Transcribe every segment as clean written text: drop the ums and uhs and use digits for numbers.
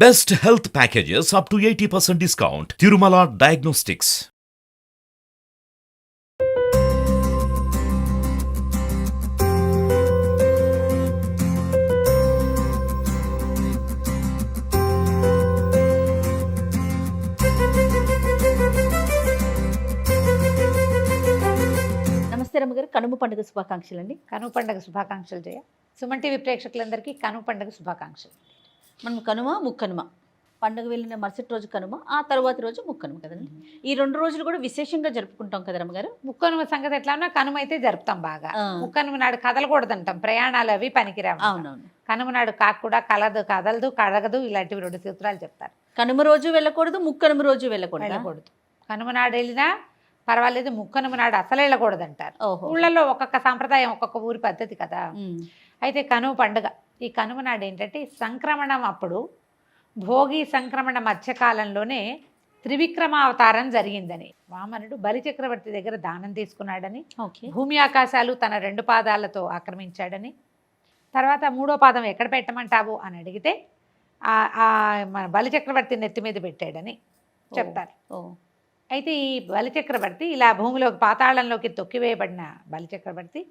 Best health packages up to 80% discount. Tirumala Diagnostics. నమస్తే రమ్మగారు, కనుమ పండుగ శుభాకాంక్షలు అండి. కనుమ పండుగ శుభాకాంక్షలు జయ. సుమన్ టీవీ ప్రేక్షకులందరికీ కనుమ పండుగ శుభాకాంక్షలు. మనం కనుమ ముక్కనుమ పండుగ వెళ్ళిన మరుసటి రోజు కనుమ, ఆ తర్వాత రోజు ముక్కనుమ కదండి. ఈ 2 రోజులు కూడా విశేషంగా జరుపుకుంటాం కదా రమ్మగారు. ముక్కనుమ సంగతి ఎట్లా ఉన్నా కనుమ అయితే జరుపుతాం బాగా. ముక్కనుమ నాడు కదలకూడదంటాం, ప్రయాణాలు అవి పనికిరావు. అవునవును. కనుమ నాడు కాకు కూడా కదలదు కడగదు, ఇలాంటివి 2 సూత్రాలు చెప్తారు. కనుమ రోజు వెళ్ళకూడదు, ముక్కనుమ రోజు వెళ్ళకూడదు. కనుమ నాడు వెళ్ళినా పర్వాలేదు, ముక్కనుమ నాడు అసలు వెళ్ళకూడదు అంటారు. ఓహో. ఊళ్ళల్లో ఒక్కొక్క సాంప్రదాయం, ఒక్కొక్క ఊరి పద్ధతి కదా. అయితే కనుమ పండుగ, ఈ కనుమ నాడు ఏంటంటే సంక్రమణం అప్పుడు, భోగి సంక్రమణ మధ్యకాలంలోనే త్రివిక్రమావతారం జరిగిందని, వామనుడు బలిచక్రవర్తి దగ్గర దానం తీసుకున్నాడని, భూమి ఆకాశాలు తన 2 పాదాలతో ఆక్రమించాడని, తర్వాత 3వ పాదం ఎక్కడ పెట్టమంటావు అని అడిగితే మన బలిచక్రవర్తి నెత్తి మీద పెట్టాడని చెప్తారు. అయితే ఈ బలిచక్రవర్తి ఇలా భూమిలోకి పాతాళంలోకి తొక్కివేయబడిన బలిచక్రవర్తి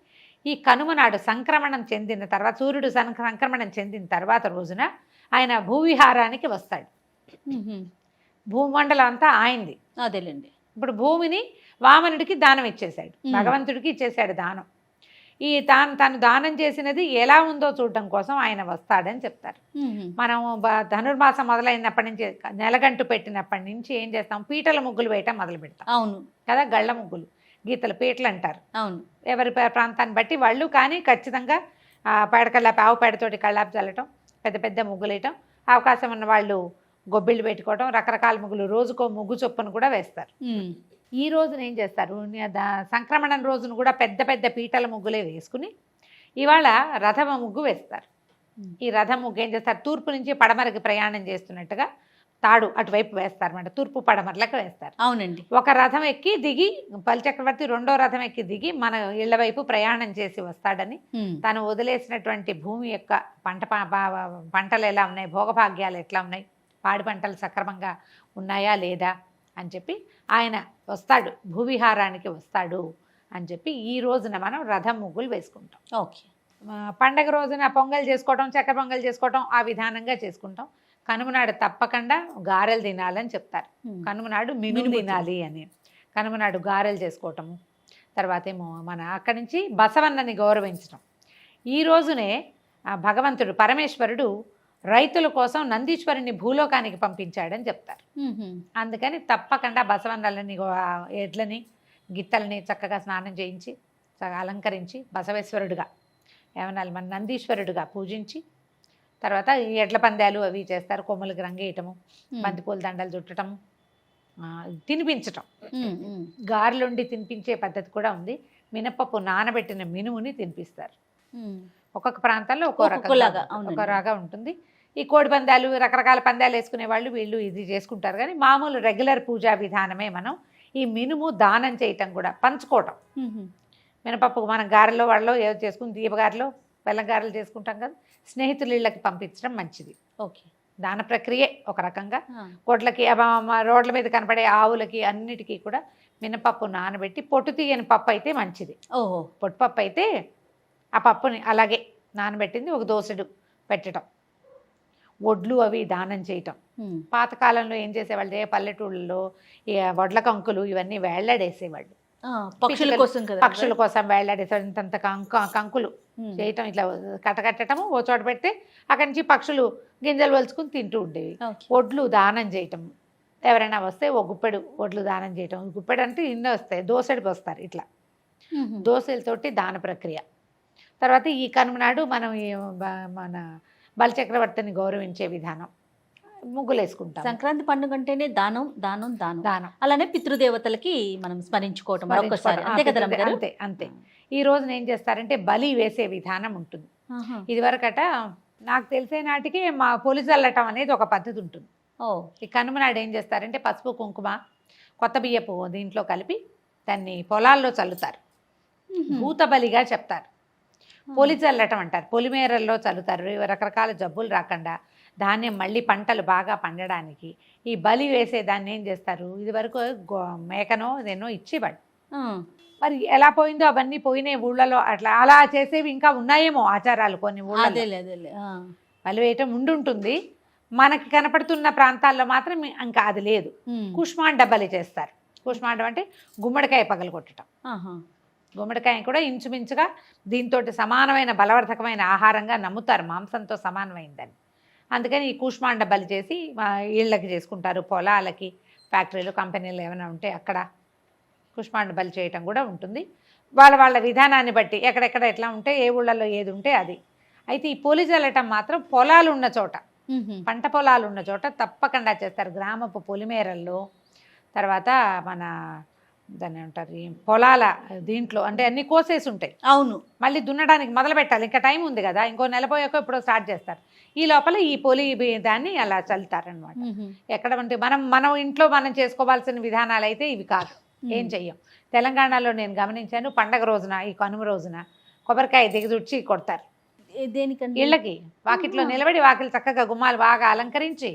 ఈ కనుమ నాడు సంక్రమణం చెందిన తర్వాత, సూర్యుడు సంక్రమణం చెందిన తర్వాత రోజున ఆయన భూవిహారానికి వస్తాడు. భూమండలం అంతా ఆయనది. అదేలేండి. ఇప్పుడు భూమిని వామనుడికి దానం ఇచ్చేశాడు, భగవంతుడికి ఇచ్చేశాడు దానం. ఈ తను దానం చేసినది ఎలా ఉందో చూడటం కోసం ఆయన వస్తాడని చెప్తారు. మనం ధనుర్మాసం మొదలైనప్పటి నుంచి, నెలగంటు పెట్టినప్పటి నుంచి ఏం చేస్తాం, పీటల ముగ్గులు వేయటం మొదలు పెడతాం. అవును కదా, గళ్ళ ముగ్గులు, గీతలు, పీటలు అంటారు. అవును. ఎవరి ప్రాంతాన్ని బట్టి వాళ్ళు, కానీ ఖచ్చితంగా పేడకల్లాపి, ఆవు పేడతోటి కళ్ళాపి చల్లటం, పెద్ద పెద్ద ముగ్గులు వేయటం, అవకాశం ఉన్న వాళ్ళు గొబ్బిళ్ళు పెట్టుకోవటం, రకరకాల ముగ్గులు, రోజుకో ముగ్గు చొప్పును కూడా వేస్తారు. ఈ రోజున ఏం చేస్తారు, సంక్రమణం రోజున కూడా పెద్ద పెద్ద పీటల ముగ్గులే వేసుకుని ఇవాళ రథమ ముగ్గు వేస్తారు. ఈ రథం ముగ్గు ఏం చేస్తారు, తూర్పు నుంచి పడమరకి ప్రయాణం చేస్తున్నట్టుగా తాడు అటువైపు వేస్తారన్నమాట, తూర్పు పడమరలకు వేస్తారు. అవునండి. ఒక రథం ఎక్కి దిగి, బలిచక్రవర్తి 2వ రథం ఎక్కి దిగి మన ఇళ్ల వైపు ప్రయాణం చేసి వస్తాడని, తను వదిలేసినటువంటి భూమి యొక్క పంటలు ఎలా ఉన్నాయి, భోగభాగ్యాలు ఎట్లా ఉన్నాయి, పాడి పంటలు సక్రమంగా ఉన్నాయా లేదా అని చెప్పి ఆయన వస్తాడు, భూవిహారానికి వస్తాడు అని చెప్పి ఈ రోజున మనం రథం ముగ్గులు వేసుకుంటాం. ఓకే. పండగ రోజున పొంగల్ చేసుకోవటం, చక్కెర పొంగల్ చేసుకోవటం, ఆ విధానంగా చేసుకుంటాం. కనుమనాడు తప్పకుండా గారెలు తినాలని చెప్తారు. కనుమనాడు మినుము తినాలి అని, కనుమనాడు గారెలు చేసుకోవటము. తర్వాత ఏమో మన అక్కడి నుంచి బసవన్నని గౌరవించడం. ఈ రోజునే భగవంతుడు పరమేశ్వరుడు రైతుల కోసం నందీశ్వరుని భూలోకానికి పంపించాడని చెప్తారు. అందుకని తప్పకుండా బసవన్నలని, ఎడ్లని, గిత్తలని చక్కగా స్నానం చేయించి, అలంకరించి బసవేశ్వరుడుగా, ఏమన్నా మన నందీశ్వరుడుగా పూజించి, తర్వాత ఈ ఎడ్ల పందాలు అవి చేస్తారు. కొమ్ములకి రంగేయటము, బంతిపూల దండలు చుట్టటము, తినిపించటం, గారెలుండి తినిపించే పద్ధతి కూడా ఉంది. మినపప్పు నానబెట్టిన మినుముని తినిపిస్తారు. ఒక్కొక్క ప్రాంతాల్లో ఒక్కో రాగా ఉంటుంది. ఈ కోడి పందాలు, రకరకాల పందాలు వేసుకునే వాళ్ళు వీళ్ళు ఇది చేసుకుంటారు. కానీ మామూలు రెగ్యులర్ పూజా విధానమే మనం ఈ మినుము దానం చేయటం కూడా, పంచుకోవటం. మినపప్పు మనం గారెలో వాళ్ళలో ఏదో చేసుకుని, దీపగారెలో బెల్లం గారెలు చేసుకుంటాం కదా, స్నేహితులు ఇళ్ళకి పంపించడం మంచిది. ఓకే. దాన ప్రక్రియ ఒక రకంగా. కోట్లకి, రోడ్ల మీద కనపడే ఆవులకి అన్నిటికీ కూడా మినపప్పు నానబెట్టి, పొట్టు తీయని పప్పు అయితే మంచిది. ఓహో. పొట్టుపప్పు అయితే ఆ పప్పుని అలాగే నానబెట్టింది ఒక దోసెడు పెట్టడం, వడ్లు అవి దానం చేయటం. పాతకాలంలో ఏం చేసేవాళ్ళు, పల్లెటూళ్ళలో ఈ వడ్ల కంకులు ఇవన్నీ వేళ్లాడేసేవాళ్ళు, పక్షుల కోసం వేళ్లాడేసేవాళ్ళు. ఇంతంత కంకులు చేయటం, ఇట్లా కట్టకట్టడము, ఓ చోట పెడితే అక్కడి నుంచి పక్షులు గింజలు వలుచుకుని తింటూ ఉండేవి. వడ్లు దానం చేయటం, ఎవరైనా వస్తే ఓ గుప్పెడు వడ్లు దానం చేయటం. గుప్పెడు అంటే ఇన్ని వస్తాయి, దోసెడు వస్తారు. ఇట్లా దోసెలతోటి దాన ప్రక్రియ. తర్వాత ఈ కనుమ నాడు మనం మన బలిచక్రవర్తిని గౌరవించే విధానం, ముగ్గులు వేసుకుంటాం. సంక్రాంతి పండుగ అంటేనే దానం దానం దానం దానం. అలానే పితృదేవతలకి మనం స్మరించుకోవటం అంతే. అంతే. ఈ రోజున ఏం చేస్తారంటే బలి వేసే విధానం ఉంటుంది. ఇదివరకట నాకు తెలిసే నాటికి మా పొలి చల్లటం అనేది ఒక పద్ధతి ఉంటుంది. ఈ కనుమ నాడు ఏం చేస్తారంటే పసుపు, కుంకుమ, కొత్త బియ్యపు దీంట్లో కలిపి దాన్ని పొలాల్లో చల్లుతారు. భూత బలిగా చెప్తారు. పొలి చల్లటం అంటారు, పొలిమేరల్లో చల్లుతారు. రకరకాల జబ్బులు రాకుండా ధాన్యం మళ్ళీ పంటలు బాగా పండడానికి ఈ బలి వేసే దాన్ని ఏం చేస్తారు, ఇది వరకు మేకనో ఇదేనో ఇచ్చేవాడు. మరి ఎలా పోయిందో అవన్నీ పోయినాయి ఊళ్ళలో. అలా చేసేవి ఇంకా ఉన్నాయేమో ఆచారాలు కొన్ని ఊళ్ళో. బలి వేయటం ఉండుంటుంది, మనకి కనపడుతున్న ప్రాంతాల్లో మాత్రం ఇంకా అది లేదు. కుష్మాండ బలి చేస్తారు. కుష్మాండం అంటే గుమ్మడికాయ పగలు కొట్టడం. గుమ్మడికాయ కూడా ఇంచుమించుగా దీంతో సమానమైన బలవర్ధకమైన ఆహారంగా నమ్ముతారు, మాంసంతో సమానమైందని. అందుకని ఈ కూష్మాండ బలి చేసి ఇళ్ళకి చేసుకుంటారు, పొలాలకి, ఫ్యాక్టరీలు, కంపెనీలు ఏమైనా ఉంటే అక్కడ కూష్మాండ బలి చేయటం కూడా ఉంటుంది. వాళ్ళ విధానాన్ని బట్టి ఎక్కడెక్కడ ఎట్లా ఉంటే ఏ ఊళ్ళల్లో ఏది ఉంటే అది. అయితే ఈ పొలి చల్లటం మాత్రం పొలాలు ఉన్న చోట, పంట పొలాలు ఉన్న చోట తప్పకుండా చేస్తారు. గ్రామపు పొలిమేరల్లో, తర్వాత మన దాన్ని అంటారు పొలాల దీంట్లో, అంటే అన్ని కోసేసి ఉంటాయి. అవును, మళ్ళీ దున్నడానికి మొదలు పెట్టాలి, ఇంకా టైం ఉంది కదా, ఇంకో నెలపోయాక ఇప్పుడు స్టార్ట్ చేస్తారు. ఈ లోపల ఈ పొలి దాన్ని అలా చల్లుతారనమాట. ఎక్కడ అంటే మనం ఇంట్లో మనం చేసుకోవాల్సిన విధానాలు అయితే ఇవి కాదు, ఏం చెయ్యం. తెలంగాణలో నేను గమనించాను, పండగ రోజున ఈ కనుమ రోజున కొబ్బరికాయ దిగదుడ్చి కొడతారు. దేనికంటే ఇళ్ళకి వాకిట్లో నిలబడి వాకిలు చక్కగా గుమ్మాలు బాగా అలంకరించి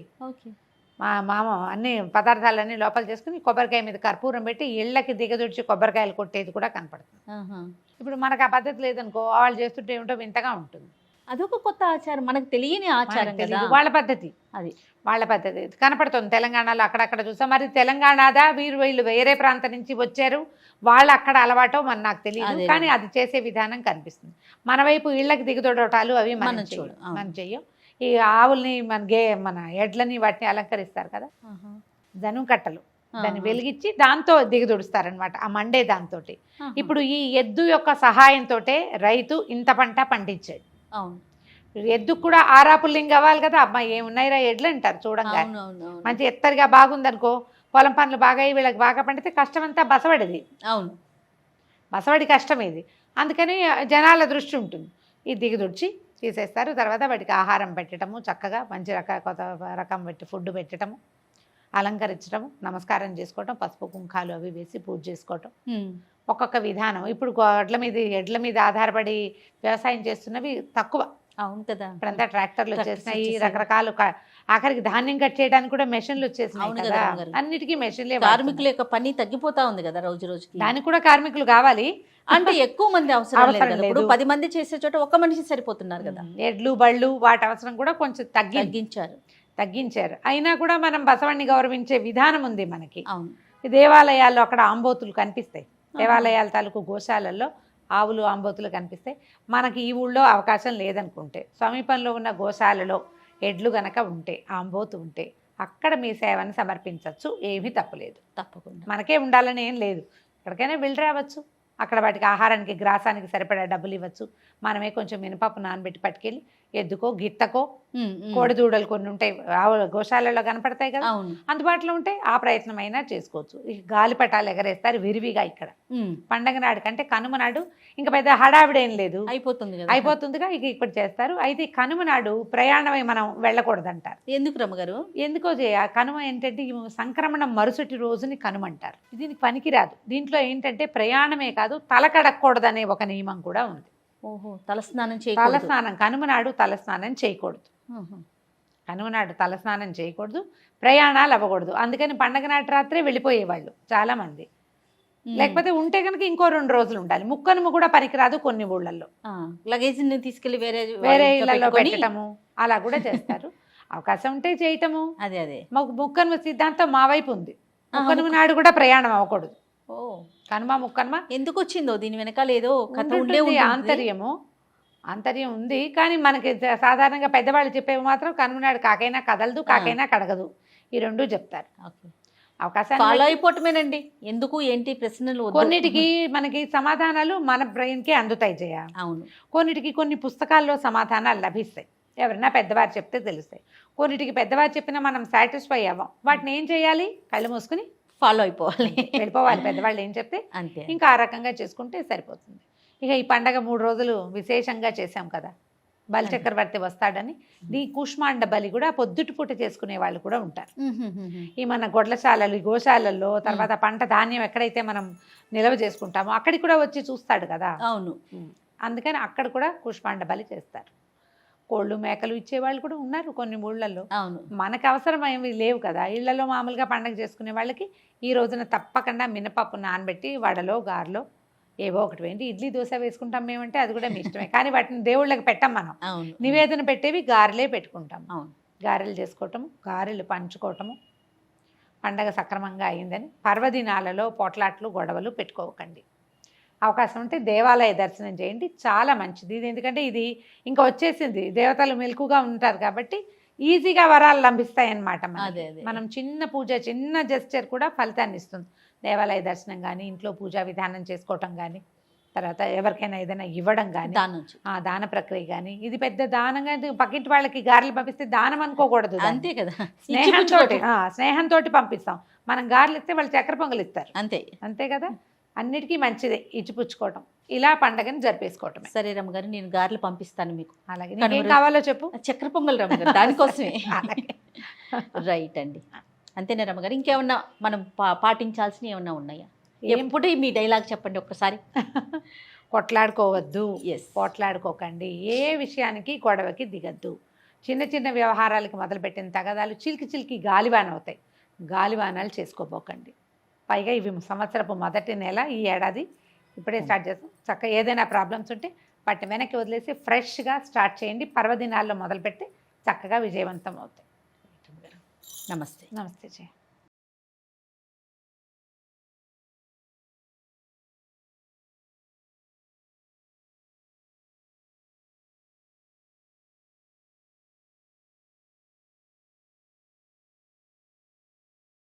మా మామ అన్ని పదార్థాలన్నీ లోపల చేసుకుని కొబ్బరికాయ మీద కర్పూరం పెట్టి ఇళ్ళకి దిగదుడిచి కొబ్బరికాయలు కొట్టేది కూడా కనపడుతుంది. ఇప్పుడు మనకు ఆ పద్ధతి లేదనుకో, వాళ్ళు చేస్తుంటే ఏమిటో వింతగా ఉంటుంది. అదొక కొత్త ఆచారం, మనకు తెలియని ఆచారం కదా, వాళ్ళ పద్ధతి, అది వాళ్ళ పద్ధతి కనపడుతుంది. తెలంగాణలో అక్కడక్కడ చూసాం. మరి తెలంగాణదా వీళ్ళు వేరే ప్రాంతం నుంచి వచ్చారు, వాళ్ళు అక్కడ అలవాటో నాకు తెలియదు, కానీ అది చేసే విధానం కనిపిస్తుంది. మన వైపు ఇళ్ళకి దిగదొడటాలు అవి మనం చెయ్యం. ఈ ఆవుల్ని మన ఎడ్లని వాటిని అలంకరిస్తారు కదా, జనం కట్టలు, దాన్ని వెలిగించి దాంతో దిగదుడుస్తారనమాట, ఆ మండే దాంతో. ఇప్పుడు ఈ ఎద్దు యొక్క సహాయంతో రైతు ఇంత పంట పండించాడు. ఎద్దుకు కూడా ఆరాపుల్లింగ్ అవ్వాలి కదా, అమ్మాయి ఏమున్నాయిరా ఎడ్లు అంటారు చూడంగా. మంచి ఎత్తరిగా బాగుందనుకో, పొలం పనులు బాగా వీళ్ళకి బాగా పండితే కష్టమంతా బసవడిది. అవును, బసవడి కష్టం ఇది. అందుకని జనాల దృష్టి ఉంటుంది. ఇది దిగదుడిచి తీసేస్తారు. తర్వాత వాటికి ఆహారం పెట్టడము, చక్కగా మంచి కొత్త రకం పెట్టి ఫుడ్ పెట్టడము, అలంకరించడము, నమస్కారం చేసుకోవటం, పసుపు కుంకాలు అవి వేసి పూజ చేసుకోవటం, ఒక్కొక్క విధానం. ఇప్పుడు ఎడ్ల మీద ఆధారపడి వ్యవసాయం చేస్తున్నవి తక్కువ. అవును కదా, ఇప్పుడంతా ట్రాక్టర్లు వచ్చేసినాయి, రకరకాలు. ఆఖరికి ధాన్యం కట్ చేయడానికి కూడా మెషిన్లు వచ్చేసినాయి కదా, అన్నిటికీ మెషిన్లే. కార్మికుల యొక్క పని తగ్గిపోతా ఉంది కదా రోజు రోజుకి. దానికి కూడా కార్మికులు కావాలి, అంటే ఎక్కువ మంది అవసరం లేదు. 10 మంది చేసే చోట ఒక్క మనిషి సరిపోతున్నారు కదా. ఎడ్లు బళ్ళు వాటి అవసరం కూడా కొంచెం తగ్గించారు. అయినా కూడా మనం బసవణ్ణి గౌరవించే విధానం ఉంది మనకి. దేవాలయాల్లో అక్కడ ఆంబోతులు కనిపిస్తాయి, దేవాలయాల తాలూకు గోశాలల్లో ఆవులు ఆంబోతులు కనిపిస్తాయి. మనకి ఈ ఊళ్ళో అవకాశం లేదనుకుంటే సమీపంలో ఉన్న గోశాలలో ఎడ్లు గనక ఉంటే, ఆంబోతు ఉంటే అక్కడ మీ సేవను సమర్పించవచ్చు, ఏమీ తప్పులేదు. తప్పకుండా మనకే ఉండాలని ఏం లేదు, ఎక్కడికైనా వెళ్ళి రావచ్చు. అక్కడ వాటికి ఆహారానికి గ్రాసానికి సరిపడా డబ్బులు ఇవ్వచ్చు. మనమే కొంచెం మినపప్పు నానబెట్టి పట్టుకెళ్ళి ఎద్దుకో గిత్తకో, కోడిదూడలు కొన్ని ఉంటాయి గోశాలలో కనపడతాయి కదా, అందుబాటులో ఉంటే ఆ ప్రయత్నం అయినా చేసుకోవచ్చు. ఇక గాలిపటాలు ఎగరేస్తారు విరివిగా ఇక్కడ పండగ నాడు కంటే. కనుమ నాడు ఇంకా పెద్ద హడావిడేం లేదు, అయిపోతుందిగా, ఇక ఇప్పుడు చేస్తారు. అయితే కనుమ నాడు ప్రయాణమై మనం వెళ్ళకూడదంటారు. ఎందుకు రమ్మగారు? ఎందుకో కనుమ ఏంటంటే సంక్రమణం మరుసటి రోజుని కనుమ అంటారు. దీనికి పనికిరాదు. దీంట్లో ఏంటంటే ప్రయాణమే కాదు, తల కడక్కూడదనే ఒక నియమం కూడా ఉంది. ఓహో, తలస్నానం కనుమ నాడు తలస్నానం చేయకూడదు. కనుమ నాడు తలస్నానం చేయకూడదు, ప్రయాణాలు అవ్వకూడదు. అందుకని పండగ నాటి రాత్రే వెళ్ళిపోయేవాళ్ళు చాలా మంది. లేకపోతే ఉంటే కనుక ఇంకో 2 రోజులు ఉండాలి. ముక్కనుమ కూడా పనికిరాదు కొన్ని ఊళ్ళల్లో. లగేజ్ తీసుకెళ్లి వేరే ఇళ్లలో పెట్టడము అలా కూడా చేస్తారు. అవకాశం ఉంటే చేయటము. అదే ముక్కనుమ సిద్ధాంతం మా వైపు ఉంది. ముక్కనుమ నాడు కూడా ప్రయాణం అవ్వకూడదు. కనుమ ముక్కనుమ ఎందుకు వచ్చిందో దీని వెనకాల ఏదో ఆంతర్యం ఉంది. కానీ మనకి సాధారణంగా పెద్దవాళ్ళు చెప్పేవి మాత్రం కనుమ నాడు కాకైనా కదలదు, కాకైనా కడగదు, ఈ 2 చెప్తారు. అవకాశం ఫాలో అయిపోవటమేనండి. ఎందుకు ఏంటి ప్రశ్నలు, కొన్నిటికి మనకి సమాధానాలు మన బ్రెయిన్కి అందుతాయి జయ. అవును, కొన్నిటికి కొన్ని పుస్తకాల్లో సమాధానాలు లభిస్తాయి, ఎవరైనా పెద్దవారు చెప్తే తెలుస్తాయి. కొన్నిటికి పెద్దవారు చెప్పినా మనం సాటిస్ఫై అవ్వం. వాటిని ఏం చేయాలి? కళ్ళు మూసుకుని ఫాలో అయిపోవాలి, వెళ్ళిపోవాలి. పెద్దవాళ్ళు ఏం చెప్తే అంతే, ఇంకా ఆ రకంగా చేసుకుంటే సరిపోతుంది. ఇక ఈ పండగ 3 రోజులు విశేషంగా చేశాం కదా, బలిచక్రవర్తి వస్తాడని. ఈ కూష్మాండ బలి కూడా పొద్దుటిపూట చేసుకునే వాళ్ళు కూడా ఉంటారు. ఈ మన గొడ్లశాలలు, గోశాలల్లో, తర్వాత పంట ధాన్యం ఎక్కడైతే మనం నిల్వ చేసుకుంటామో అక్కడికి కూడా వచ్చి చూస్తాడు కదా. అవును, అందుకని అక్కడ కూడా కూష్మాండ బలి చేస్తారు. కోళ్ళు మేకలు ఇచ్చేవాళ్ళు కూడా ఉన్నారు కొన్ని ఊళ్ళల్లో. అవును. మనకు అవసరమైనవి లేవు కదా, ఇళ్లలో మామూలుగా పండగ చేసుకునే వాళ్ళకి ఈ రోజున తప్పకుండా మినపప్పు నానబెట్టి వడలో గారెలో ఏవో ఒకటి వేయండి. ఇడ్లీ దోశ వేసుకుంటాం మేమంటే అది కూడా మీ ఇష్టమే, కానీ వాటిని దేవుళ్ళకి పెట్టం మనం. అవును. నివేదన పెట్టేవి గారెలే పెట్టుకుంటాం. అవును. గారెలు చేసుకోవటము, గారెలు పంచుకోవటము, పండగ సక్రమంగా అయిందని. పర్వదినాలలో పోట్లాట్లు గొడవలు పెట్టుకోకండి. అవకాశం ఉంటే దేవాలయ దర్శనం చేయండి, చాలా మంచిది. ఇది ఎందుకంటే ఇది ఇంకా వచ్చేసింది, దేవతలు మెలకుగా ఉంటారు కాబట్టి ఈజీగా వరాలు లభిస్తాయి అన్నమాట. అదే అదే. మనం చిన్న పూజ, చిన్న జెస్చర్ కూడా ఫలితాన్ని ఇస్తుంది. దేవాలయ దర్శనం కానీ, ఇంట్లో పూజా విధానం చేసుకోవటం కానీ, తర్వాత ఎవరికైనా ఏదైనా ఇవ్వడం కానీ, దానం దాన ప్రక్రియ కానీ, ఇది పెద్ద దానంగా పక్కింటి వాళ్ళకి గారెలు పంపిస్తే దానం అనుకోకూడదు. అంతే కదా, స్నేహంతో పంపిస్తాం. మనం గారెలు ఇస్తే వాళ్ళు చక్కెర పొంగలు ఇస్తారు. అంతే అంతే కదా, అన్నిటికీ మంచిదే ఇచ్చిపుచ్చుకోవటం, ఇలా పండగని జరిపేసుకోవటం. సరే రమ్మగారు, నేను గారెలు పంపిస్తాను మీకు. అలాగే నీకేం కావాలో చెప్పు. చక్కెర పొంగల్ రమ్మగారు, దానికోసమే. రైట్ అండి. అంతేనా రమ్మగారు, ఇంకేమన్నా మనం పాటించాల్సినవి ఏమన్నా ఉన్నాయా? ఎప్పుడు మీ డైలాగ్ చెప్పండి ఒక్కసారి. కొట్లాడుకోవద్దు, Yes. పోట్లాడుకోకండి, ఏ విషయానికి గొడవకి దిగద్దు. చిన్న చిన్న వ్యవహారాలకి మొదలుపెట్టిన తగదాలు చిలికి గాలివాన అవుతాయి. గాలివానాలు చేసుకోబోకండి. పైగా ఇవి సంవత్సరపు మొదటి నెల, ఈ ఏడాది ఇప్పుడే స్టార్ట్ చేస్తాం. చక్కగా ఏదైనా ప్రాబ్లమ్స్ ఉంటే వాటిని వెనక్కి వదిలేసి ఫ్రెష్గా స్టార్ట్ చేయండి. పర్వదినాల్లో మొదలుపెట్టి చక్కగా విజయవంతం అవుతాయి. నమస్తే. నమస్తే జయ.